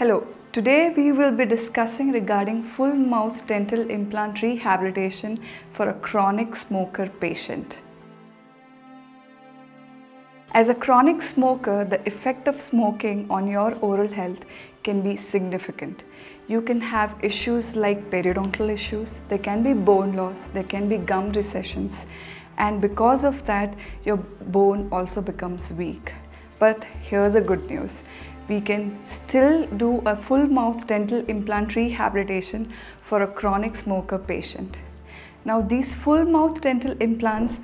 Hello, today we will be discussing regarding full mouth dental implant rehabilitation for a chronic smoker patient. As a chronic smoker, the effect of smoking on your oral health can be significant. You can have issues like periodontal issues, there can be bone loss, there can be gum recessions, and because of that, your bone also becomes weak. But here's the good news. We can still do a full mouth dental implant rehabilitation for a chronic smoker patient. Now these full mouth dental implants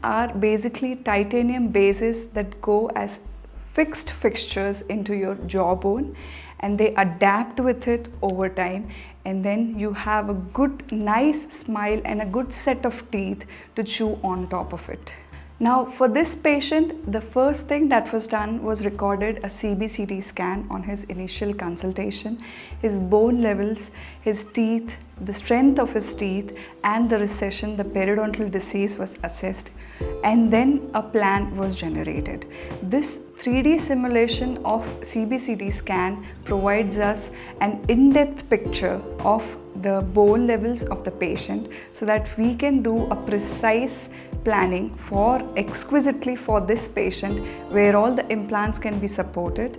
are basically titanium bases that go as fixed fixtures into your jawbone, and they adapt with it over time, and then you have a good nice smile and a good set of teeth to chew on top of it. Now for this patient, the first thing that was done was recorded a CBCT scan on his initial consultation. His bone levels, his teeth, the strength of his teeth and the recession, the periodontal disease was assessed, and then a plan was generated. This 3D simulation of CBCT scan provides us an in-depth picture of the bone levels of the patient so that we can do a precise planning exquisitely for this patient where all the implants can be supported.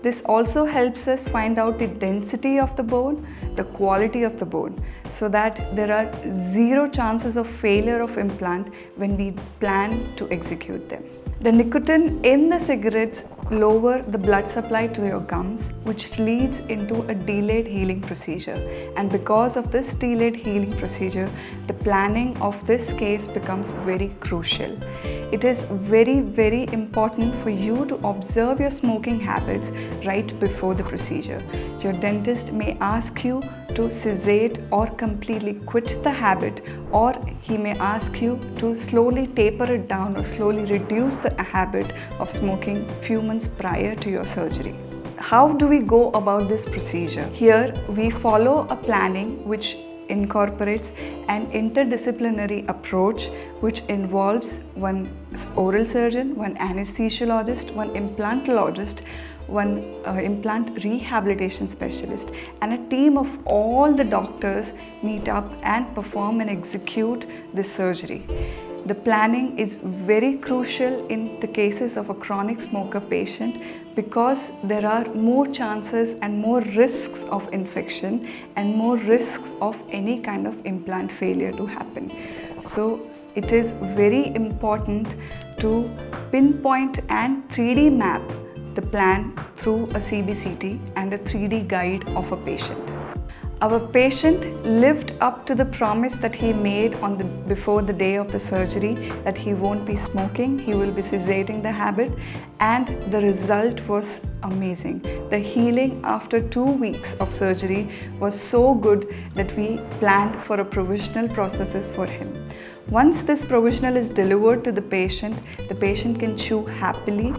This also helps us find out the density of the bone, the quality of the bone, so that there are zero chances of failure of implant when we plan to execute them. The nicotine in the cigarettes lower the blood supply to your gums, which leads into a delayed healing procedure. And because of this delayed healing procedure, the planning of this case becomes very crucial. It is very important for you to observe your smoking habits right before the procedure. Your dentist may ask you to cessate or completely quit the habit, or he may ask you to slowly taper it down or slowly reduce the habit of smoking few months prior to your surgery. How do we go about this procedure? Here we follow a planning which incorporates an interdisciplinary approach which involves one oral surgeon, one anesthesiologist, one implantologist, one implant rehabilitation specialist, and a team of all the doctors meet up and perform and execute this surgery. The planning is very crucial in the cases of a chronic smoker patient because there are more chances and more risks of infection and more risks of any kind of implant failure to happen. So it is very important to pinpoint and 3D map the plan through a CBCT and a 3D guide of a patient. Our patient lived up to the promise that he made before the day of the surgery, that he won't be smoking, he will be cessating the habit, and the result was amazing. The healing after 2 weeks of surgery was so good that we planned for a provisional processes for him. Once this provisional is delivered to the patient can chew happily.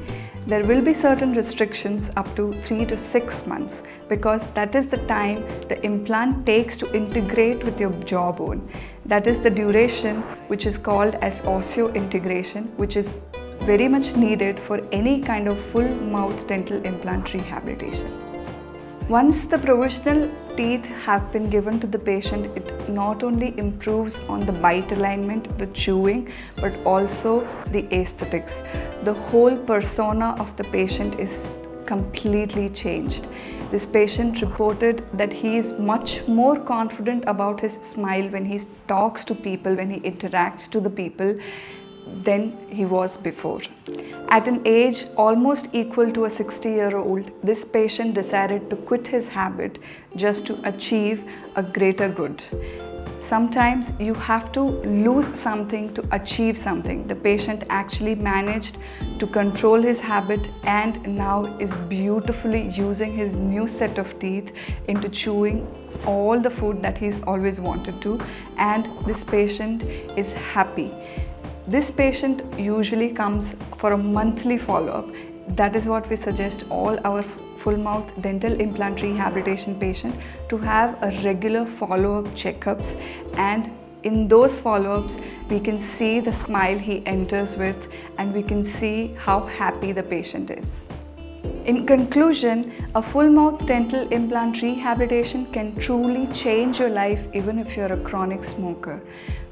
There will be certain restrictions up to 3 to 6 months because that is the time the implant takes to integrate with your jawbone. That is the duration which is called as osseointegration, which is very much needed for any kind of full mouth dental implant rehabilitation. Once the provisional teeth have been given to the patient, it not only improves on the bite alignment, the chewing, but also the aesthetics. The whole persona of the patient is completely changed. This patient reported that he is much more confident about his smile when he talks to people, when he interacts to the people, than he was before. At an age almost equal to a 60-year-old, this patient decided to quit his habit just to achieve a greater good. Sometimes you have to lose something to achieve something. The patient actually managed to control his habit and now is beautifully using his new set of teeth into chewing all the food that he's always wanted to, and this patient is happy. This patient usually comes for a monthly follow-up. That is what we suggest all our full mouth dental implant rehabilitation patient to have a regular follow-up checkups, and in those follow-ups we can see the smile he enters with and we can see how happy the patient is. In conclusion, a full mouth dental implant rehabilitation can truly change your life even if you're a chronic smoker.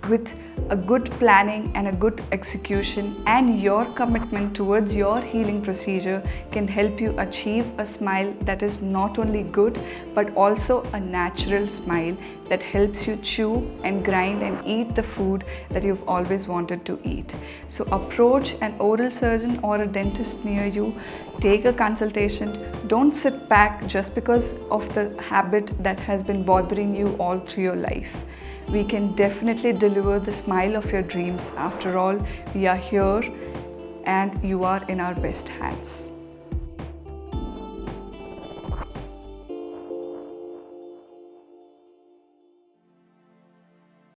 With a good planning and a good execution, and your commitment towards your healing procedure can help you achieve a smile that is not only good but also a natural smile that helps you chew and grind and eat the food that you've always wanted to eat. So approach an oral surgeon or a dentist near you, take a consultation. Don't sit back just because of the habit that has been bothering you all through your life. We can definitely deliver the smile of your dreams. After all, we are here and you are in our best hands.